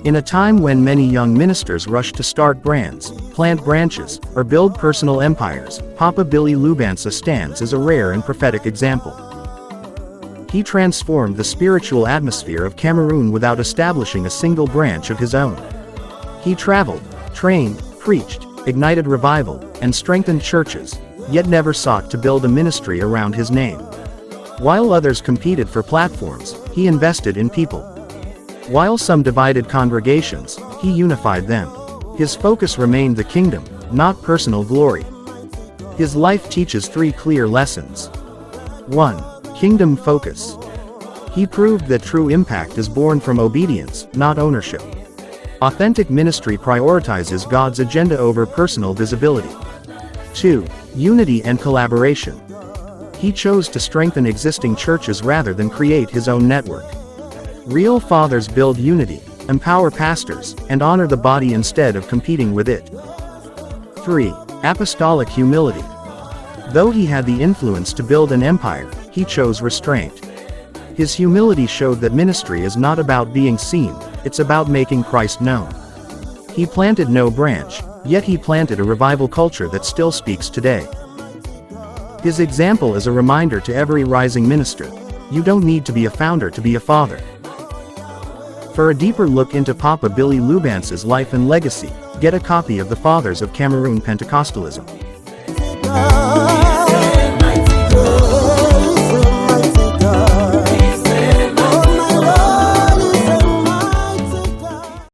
In a time when many young ministers rush to start brands, plant branches, or build personal empires, Papa Billy Lubansa stands as a rare and prophetic example. He transformed the spiritual atmosphere of Cameroon without establishing a single branch of his own. He traveled, trained, preached, ignited revival, and strengthened churches, yet never sought to build a ministry around his name. While others competed for platforms, he invested in people. While some divided congregations, he unified them. His focus remained the kingdom, not personal glory. His life teaches 3 clear lessons. 1. Kingdom focus. He proved that true impact is born from obedience, not ownership. Authentic ministry prioritizes God's agenda over personal visibility. 2. Unity and collaboration. He chose to strengthen existing churches rather than create his own network. Real fathers build unity, empower pastors, and honor the body instead of competing with it. 3. Apostolic humility. Though he had the influence to build an empire, he chose restraint. His humility showed that ministry is not about being seen, it's about making Christ known. He planted no branch, yet he planted a revival culture that still speaks today. His example is a reminder to every rising minister: you don't need to be a founder to be a father. For a deeper look into Papa Billy Lubansa's life and legacy, get a copy of The Fathers of Cameroon Pentecostalism.